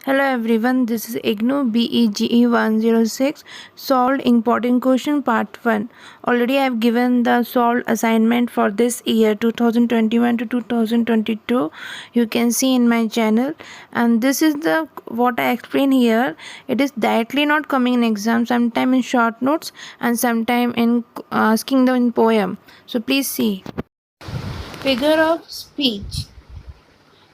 Hello everyone, this is IGNOU BEGE 106 solved important question part 1. Already I have given the solved assignment for this year 2021 to 2022. You can see in my channel, and this is the what I explain here. It is directly not coming in exam, sometime in short notes and sometime in asking them in poem. So please see. Figure of speech.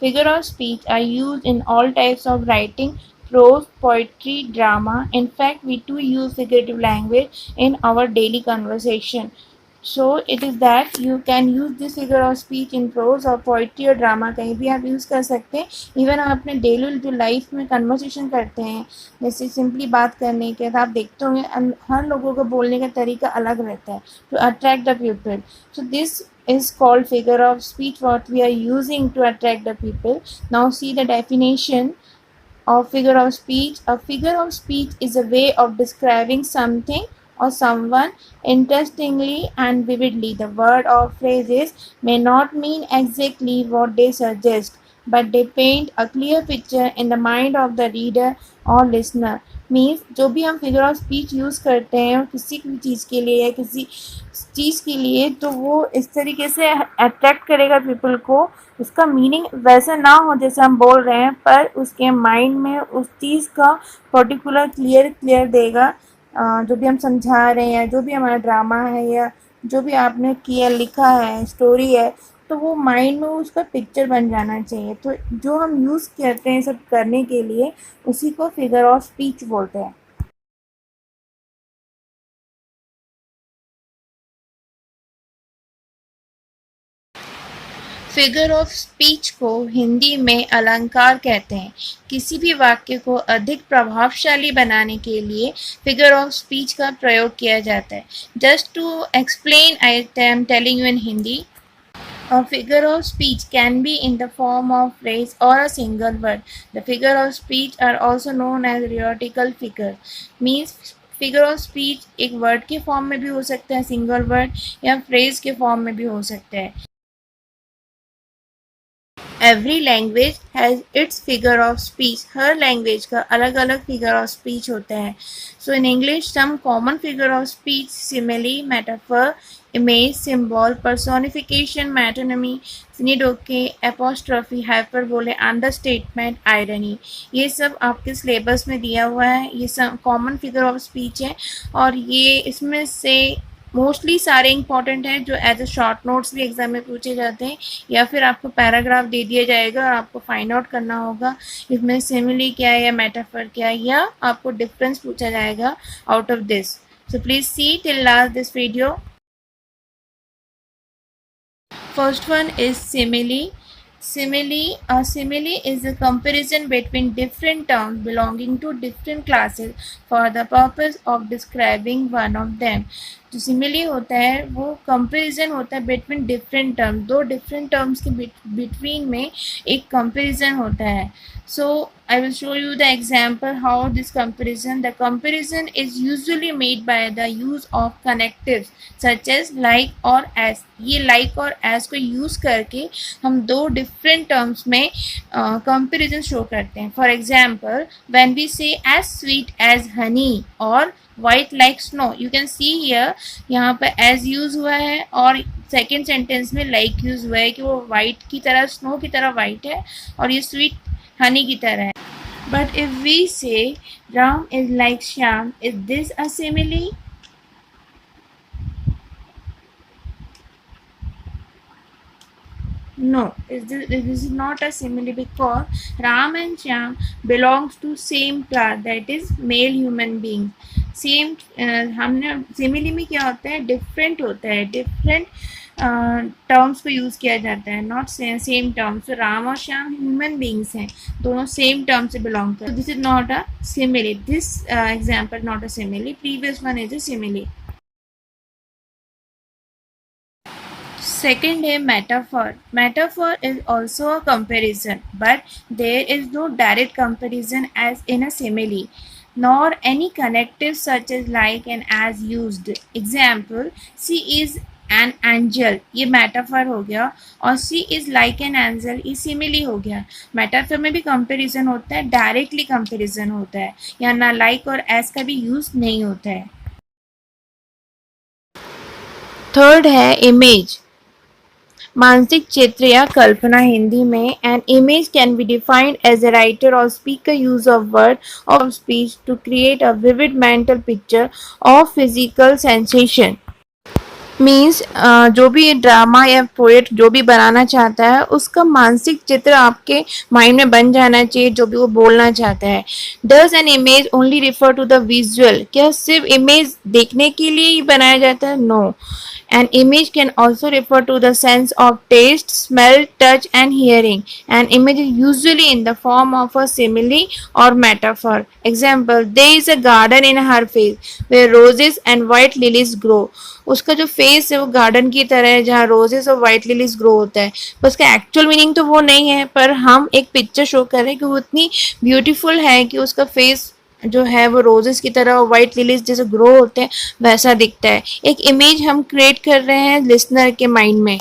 Figure of speech are used in all types of writing, prose, poetry, drama. In fact, we do use figurative language in our daily conversation. So it is that you can use this figure of speech in prose or poetry or drama, कहीं भी आप use कर सकते हैं. Even हम अपने daily जो life में कन्वर्सेशन करते हैं, जैसे सिंपली बात करने के, आप देखते होंगे हर लोगों का बोलने का तरीका अलग रहता है to attract the people. So this is called figure of speech, what we are using to attract the people. Now see the definition of figure of speech. A figure of speech is a way of describing something or someone interestingly and vividly. The word or phrases may not mean exactly what they suggest, but they paint a clear picture in the mind of the reader or listener. Means जो भी हम figure of speech use करते हैं किसी भी चीज़ के लिए या किसी चीज़ के लिए, तो वो इस तरीके से अट्रैक्ट करेगा पीपल को. उसका मीनिंग वैसा ना हो जैसे हम बोल रहे हैं, पर उसके माइंड में उस चीज़ का पर्टिकुलर क्लियर देगा. जो भी हम समझा रहे हैं, जो भी हमारा ड्रामा है या जो भी आपने किया लिखा है स्टोरी है, तो वो माइंड में उसका पिक्चर बन जाना चाहिए. तो जो हम यूज़ करते हैं सब करने के लिए, उसी को फिगर ऑफ स्पीच बोलते हैं. फिगर ऑफ स्पीच को हिंदी में अलंकार कहते हैं. किसी भी वाक्य को अधिक प्रभावशाली बनाने के लिए फिगर ऑफ स्पीच का प्रयोग किया जाता है. Just to explain, I am telling you in Hindi. A figure of speech can be in the form of phrase or a single word. The figure of speech are also known as rhetorical figure. Means figure of speech एक word के form में भी हो सकता है, single word, या phrase के form में भी हो सकता है. Every language has its figure of speech. हर लैंग्वेज का अलग अलग फिगर ऑफ स्पीच होता है. So in English some common figure of speech simile, metaphor, image, symbol, personification, metonymy, synecdoche, apostrophe, hyperbole, understatement, irony. ये सब आपके सिलेबस में दिया हुआ है. ये सब कॉमन फिगर ऑफ स्पीच है और ये इसमें से मोस्टली सारे इंपॉर्टेंट हैं जो एज अ शॉर्ट नोट्स भी एग्जाम में पूछे जाते हैं, या फिर आपको पैराग्राफ दे दिया जाएगा और आपको फाइंड आउट करना होगा इसमें सिमिली क्या है या मेटाफर क्या है, या आपको डिफरेंस पूछा जाएगा out of this. So please see till last this video. First one is simile. A simile is a comparison between different terms belonging to different classes for the purpose of describing one of them. जो simile होता है वो comparison होता है between different terms. दो different terms के between में एक कंपेरिजन होता है. So I will show you the example how this comparison. The comparison is usually made by the use of connectives such as like और as. ये like और as को use करके हम दो different terms में comparison show करते हैं. For example, when we say as sweet as honey और white like snow, you can see here यहाँ पर as use हुआ है और सेकेंड सेंटेंस में like use हुआ है कि वो white की तरह, snow की तरह white है और ये sweet honey की तरह है. But if we say Ram is like Shyam, is this a simile? No, this is not a simile because Ram and Shyam belongs to same class, that is male human being. Same हमने simile में क्या होता है, different होता है, different terms को use किया जाता है, नॉट सेम टर्म्स. तो राम और श्याम ह्यूमन बींग्स हैं, दोनों सेम टर्म से बिलोंग करते हैं. This is not a simile. This example not a simile. Previous one is a simile. Second है metaphor. Metaphor is also a comparison, but there is no direct comparison as in a simile, nor any connective such as like and as used. Example, she is an angel, ये metaphor हो गया, और सी is like an angel, ये simile हो गया। Metaphor में भी comparison होता है, डायरेक्टली कंपैरिजन होता है, या ना लाइक और एस का भी यूज नहीं होता है। थर्ड है इमेज, मानसिक चित्र या कल्पना। हिंदी में an image can be defined as a writer और speaker use of word of speech to create a vivid mental picture of physical sensation. Means जो भी ड्रामा या पोएट जो भी बनाना चाहता है उसका मानसिक चित्र आपके माइंड में बन जाना चाहिए जो भी वो बोलना चाहता है। Does an image only refer to the visual, क्या सिर्फ इमेज देखने के लिए ही बनाया जाता है? No, an image can also refer to the sense of taste, smell, touch and hearing. An image is usually in the form of a simile or metaphor. Example, there is a garden in her face where roses and white lilies grow. उसका जो face है वो garden की तरह है जहाँ roses और white lilies grow होता है, पर उसका एक्चुअल मीनिंग तो वो नहीं है, पर हम एक पिक्चर शो कर रहे हैं कि वो इतनी ब्यूटीफुल है कि उसका फेस जो है वो रोजेस की तरह और वाइट लिलीज जैसे ग्रो होते हैं वैसा दिखता है। एक इमेज हम क्रिएट कर रहे हैं लिसनर के माइंड में।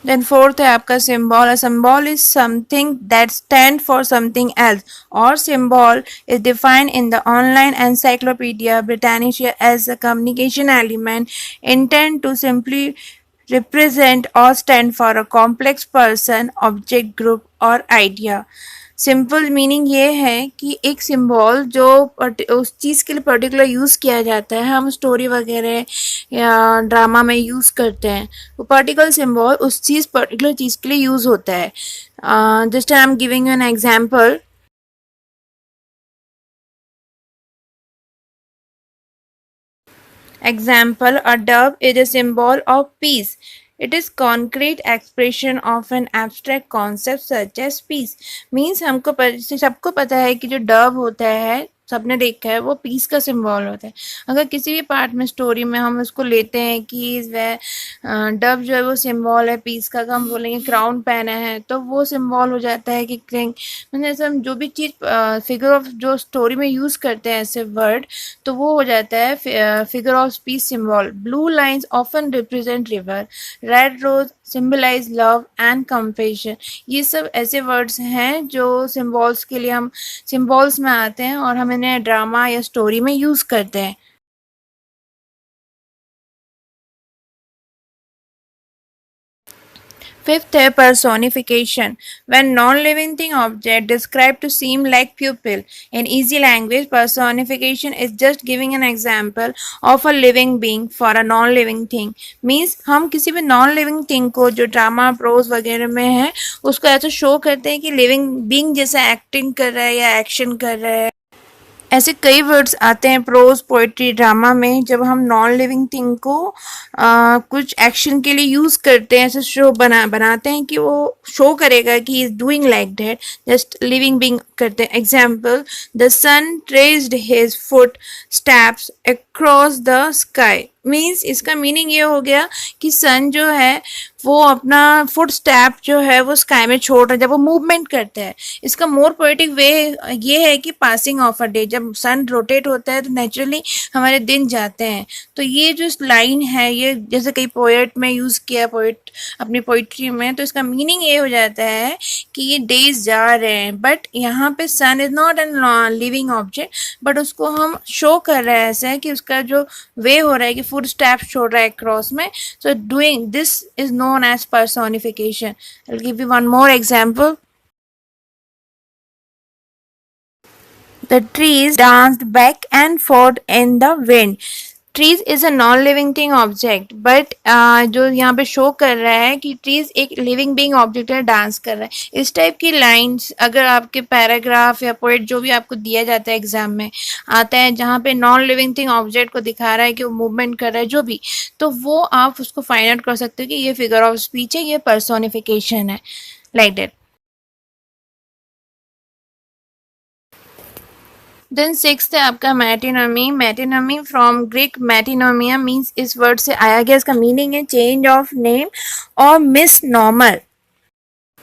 देन फोर्थ है आपका symbol. A symbol is something that stand for something else, और symbol is defined in the online encyclopedia Britannica as a communication element intend to simply represent or stand for a complex person, object, group और idea। Simple meaning ये है कि एक symbol जो उस चीज़ के लिए पर्टिकुलर यूज़ किया जाता है, हम स्टोरी वगैरह या ड्रामा में यूज़ करते हैं, वो पर्टिकुलर सिंबल उस चीज़ पर्टिकुलर चीज़ के लिए यूज़ होता है। Just I am giving you an example. Example, a dove is a symbol of peace. It is concrete expression of an abstract concept such as peace. Means सबको पता है कि जो डव होता है, सबने देखा है, वो पीस का सिंबल होता है। अगर किसी भी पार्ट में स्टोरी में हम उसको लेते हैं कि वह डव जो है वो सिंबल है पीस का, हम बोलेंगे क्राउन पहना है तो वो सिंबल हो जाता है कि किंग। मतलब ऐसे हम जो भी चीज़ फिगर ऑफ जो स्टोरी में यूज़ करते हैं ऐसे वर्ड, तो वो हो जाता है figure of speech symbol. Blue lines often represent river, red rose symbolize love and compassion. ये सब ऐसे वर्ड्स हैं जो सिंबल्स के लिए हम सिंबल्स में आते हैं और हम इन्हें ड्रामा या स्टोरी में यूज़ करते हैं। Fifth है personification. When non-living thing object described to seem like pupil. In easy language, personification is just giving an example of a living being for a non-living thing. Means हम किसी भी non-living thing को जो drama pros वगैरह में है उसको ऐसा शो करते हैं कि लिविंग बींग जैसा एक्टिंग कर रहा है या एक्शन कर रहा है। ऐसे कई वर्ड्स आते हैं प्रोज पोइट्री ड्रामा में जब हम नॉन लिविंग थिंग को कुछ एक्शन के लिए यूज़ करते हैं, ऐसे शो बनाते हैं कि वो शो करेगा कि is doing like that, just living being करते हैं। Example, the sun traced his footsteps across the sky. Means इसका मीनिंग ये हो गया कि सन जो है वो अपना फुट स्टेप जो है वो स्काई में छोड़ रहा है जब वो मूवमेंट करता है। इसका मोर पोएटिक वे ये है कि पासिंग ऑफ अ डे, जब सन रोटेट होता है तो नेचुरली हमारे दिन जाते हैं। तो ये जो लाइन है ये जैसे कई पोएट में यूज़ किया पोएट अपनी पोइट्री में, तो इसका मीनिंग ये हो जाता है कि ये डेज जा रहे हैं, बट यहाँ पे sun is not an living object, but उसको हम शो कर रहे हैं ऐसे कि उसका जो वे हो रहा है कि फुट स्टेप छोड़ रहा है क्रॉस में। So doing this is known as personification. I'll give you one more example. The trees danced back and forth in the wind. Trees is a non living thing object, but जो यहाँ पे show कर रहा है कि trees एक living being object है, dance कर रहा है। इस टाइप की लाइंस अगर आपके पैराग्राफ या पोएट जो भी आपको दिया जाता है एग्जाम में आता है जहाँ पे नॉन लिविंग थिंग ऑब्जेक्ट को दिखा रहा है कि वो मूवमेंट कर रहा है जो भी, तो वो आप उसको फाइंड आउट कर सकते हो कि ये फिगर ऑफ स्पीच है, ये पर्सोनिफिकेशन है, लाइक दैट। देन सिक्स्थ है आपका मैटिनमी। मैटिनमी फ्रॉम ग्रीक मैटिनोमिया मीन्स इस वर्ड से आया गया, इसका मीनिंग है चेंज ऑफ नेम और miss normal.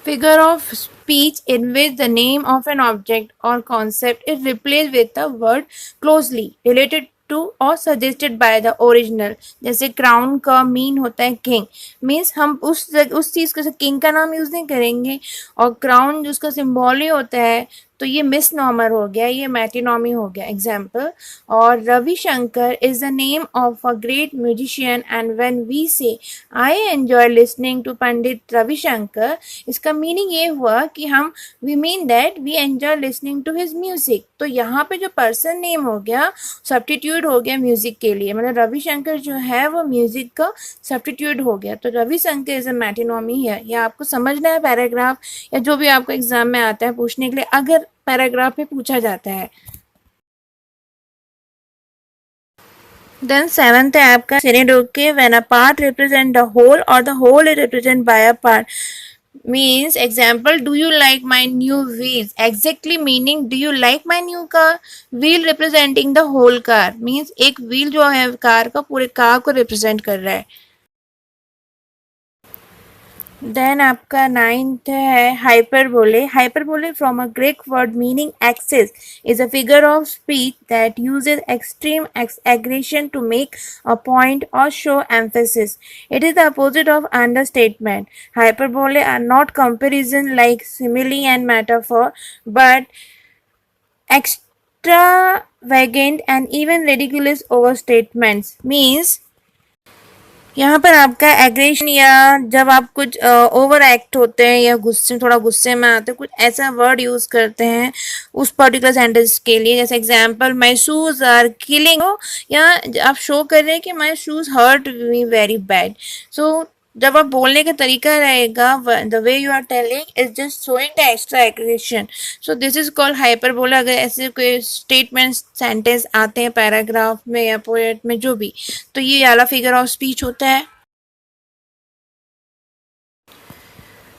Figure of speech in which the name of an object or concept is replaced with a word closely related to और सजेस्टेड बाय द ओरिजिनल। जैसे crown का mean होता है king, means हम उस चीज़ का king का नाम यूज़ नहीं करेंगे, और क्राउन जिसका सिम्बॉल ही होता है, तो ये मिस नॉमर हो गया, ये मैटिनॉमी हो गया एग्जाम्पल। और Ravishankar is the name of a great musician and when we say I enjoy listening to Pandit Ravishankar, इसका मीनिंग ये हुआ कि हम we mean that we enjoy listening to his music. तो यहाँ पे जो पर्सन नेम हो गया सब्स्टिट्यूट हो गया म्यूजिक के लिए, मतलब रविशंकर जो है वो म्यूजिक का सब्स्टिट्यूट हो गया। तो रविशंकर इज अ मैटिनॉमी है। या आपको समझना है पैराग्राफ, या जो भी आपको एग्जाम में आता है पूछने के लिए, अगर पैराग्राफ में पूछा जाता है। देन सेवंथ है आपका synecdoche, when a part represent the whole और the whole is represent by a part. Means example, do you like my new wheels? Exactly meaning do you like my new car? Wheel representing the whole car means एक wheel जो है car का पूरे car को represent कर रहा है। Then आपका नाइन्थ है hyperbole. Hyperbole from a Greek word meaning excess is a figure of speech that uses extreme exaggeration to make a point और show emphasis. It is the opposite of understatement. Hyperbole are not comparison like simile and metaphor but extravagant and even ridiculous overstatements means यहाँ पर आपका aggression या जब आप कुछ over act होते हैं या गुस्से थोड़ा गुस्से में आते हैं, कुछ ऐसा वर्ड यूज करते हैं उस पर्टिकुलर सेंटेंस के लिए। जैसे example, my shoes are killing, या आप शो कर रहे हैं कि my shoes hurt me very bad. So जब आप बोलने का तरीका रहेगा, the way you are telling is just showing the exaggeration. So this is called hyperbola. अगर ऐसे कोई स्टेटमेंट सेंटेंस आते हैं पैराग्राफ में या पोएट में जो भी, तो ये वाला फिगर ऑफ स्पीच होता है।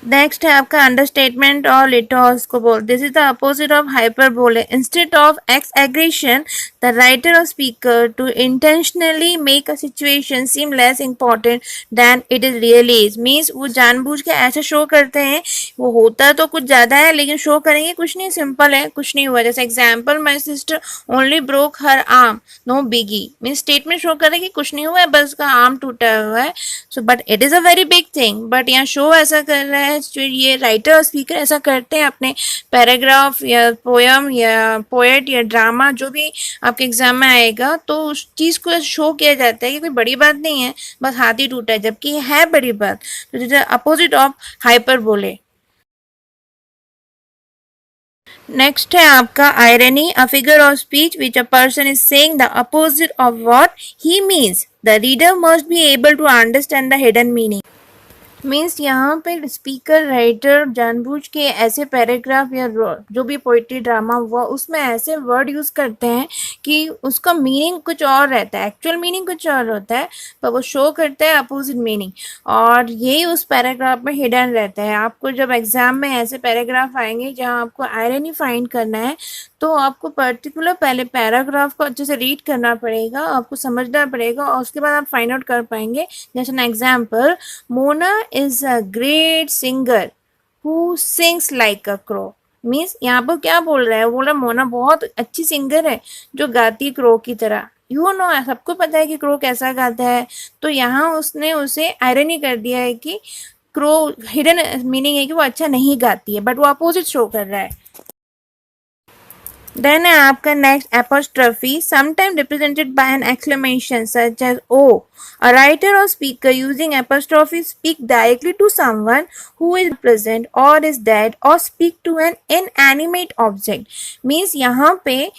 नेक्स्ट है आपका अंडरस्टेटमेंट और लिटोस्कोप। This is the opposite of hyperbole. Instead of exaggeration the writer और speaker to intentionally make a situation seem less important than it is really is. Means वो जानबूझ के ऐसा शो करते हैं, वो होता तो कुछ ज्यादा है लेकिन शो करेंगे कुछ नहीं, सिंपल है, कुछ नहीं हुआ। जैसे example, my sister only broke her arm, no biggie. Means statement show करे कि कुछ नहीं हुआ है, बस उसका आर्म टूटा हुआ है। So but it is a very big thing, but यहाँ शो ऐसा कर रहा है, जो ये राइटर और स्पीकर ऐसा करते हैं अपने पैराग्राफ या पोयम या पोएट या ड्रामा जो भी आपके एग्जाम में आएगा, तो उस चीज़ को शो किया जाता है कि कोई बड़ी बात नहीं है, बस हाथ ही टूटा है, जबकि ये है बड़ी बात। तो this is opposite of hyperbole. Next है आपका irony, a figure of speech which a person is saying the opposite of what he means. The reader must be able to understand the hidden meaning. Means यहाँ पे speaker writer जानबूझ के ऐसे paragraph या जो भी पोइट्री ड्रामा हुआ उसमें ऐसे वर्ड यूज़ करते हैं कि उसका मीनिंग कुछ और रहता है, एक्चुअल मीनिंग कुछ और होता है, पर वो शो करता है अपोजिट मीनिंग, और यही उस पैराग्राफ में हिडन रहता है। आपको जब एग्जाम में ऐसे पैराग्राफ आएंगे जहाँ आपको आयरनी फाइंड करना है, तो आपको पर्टिकुलर पहले पैराग्राफ को अच्छे से रीड करना पड़ेगा, आपको समझना पड़ेगा, और उसके बाद आप फाइंड आउट कर पाएंगे। जैसे an example, Mona is a great singer who sings like a crow। Means यहाँ पर क्या बोल रहा है, बोल रहा है मोना बहुत अच्छी सिंगर है जो गाती क्रो की तरह। यू नो सबको पता है कि क्रो कैसा गाता है, तो यहाँ उसने उसे आयरनी कर दिया है कि क्रो हिडन मीनिंग है कि वो अच्छा नहीं गाती है, बट वो अपोजिट शो कर रहा है। Then है आपका next apostrophe, sometimes represented by an exclamation such as "oh." A writer or speaker using apostrophe speak directly to someone who is present or is dead or speak to an inanimate object। Means यहाँ पे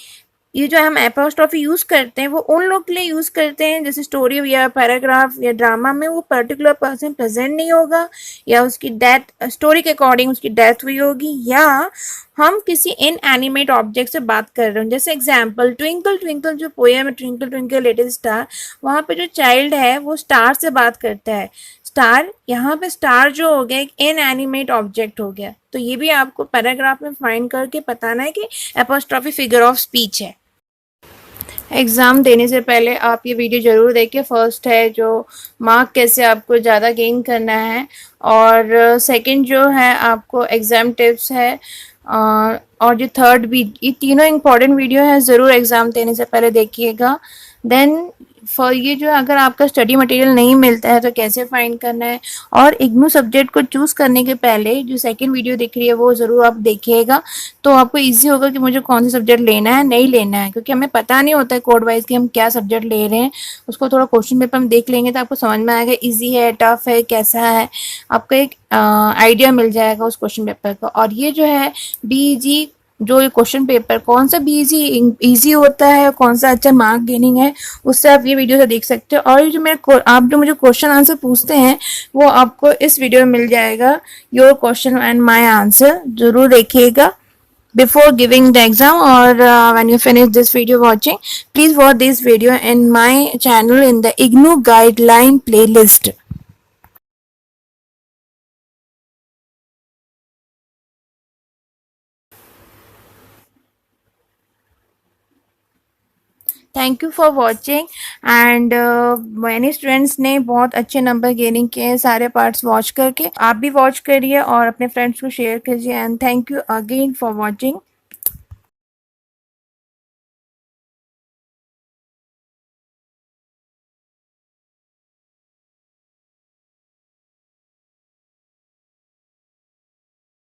ये जो हम apostrophe use करते हैं वो उन लोग के लिए यूज करते हैं जैसे स्टोरी या पैराग्राफ या ड्रामा में वो पर्टिकुलर पर्सन प्रेजेंट नहीं होगा, या उसकी डेथ स्टोरी के अकॉर्डिंग उसकी डेथ हुई होगी, या हम किसी इनएनिमेट ऑब्जेक्ट से बात कर रहे हो। जैसे एग्जाम्पल, ट्विंकल ट्विंकल जो पोएम है, ट्विंकल ट्विंकल लिटिल स्टार, वहाँ पे जो चाइल्ड है वो स्टार से बात करता है। स्टार, यहाँ पे स्टार जो हो गया एक इनएनिमेट ऑब्जेक्ट हो गया। तो ये भी आपको पैराग्राफ में फाइंड करके बताना है कि एपोस्ट्रॉफी फिगर ऑफ स्पीच है। एग्ज़ाम देने से पहले आप ये वीडियो ज़रूर देखिए। फर्स्ट है जो मार्क कैसे आपको ज़्यादा गेन करना है, और सेकंड जो है आपको एग्ज़ाम टिप्स है, और जो थर्ड भी, ये तीनों इंपॉर्टेंट वीडियो है, ज़रूर एग्ज़ाम देने से पहले देखिएगा। देन फॉर ये जो अगर आपका स्टडी मटेरियल नहीं मिलता है तो कैसे फाइंड करना है। और इग्नू सब्जेक्ट को चूज़ करने के पहले जो सेकंड वीडियो दिख रही है वो ज़रूर आप देखिएगा, तो आपको इजी होगा कि मुझे कौन सा सब्जेक्ट लेना है नहीं लेना है, क्योंकि हमें पता नहीं होता है कोड वाइज कि हम क्या सब्जेक्ट ले रहे हैं। उसको थोड़ा क्वेश्चन पेपर में देख लेंगे तो आपको समझ में आएगा ईजी है टफ है कैसा है, आपको एक आइडिया मिल जाएगा उस क्वेश्चन पेपर का। और ये जो है बीजी जो ये क्वेश्चन पेपर कौन सा भी इजी होता है, कौन सा अच्छा मार्क गेनिंग है, उससे आप ये वीडियो से देख सकते हो। और ये जो मेरे आप जो मुझे क्वेश्चन आंसर पूछते हैं वो आपको इस वीडियो में मिल जाएगा, your question and my answer, जरूर देखिएगा before giving the exam, or when you finish this video watching, please watch this video in my channel in the IGNU guideline playlist. Thank you for watching and मैंने students ने बहुत अच्छे number gaining किए हैं सारे parts watch करके, आप भी वॉच करिए और अपने फ्रेंड्स को शेयर कीजिए and thank you again for watching.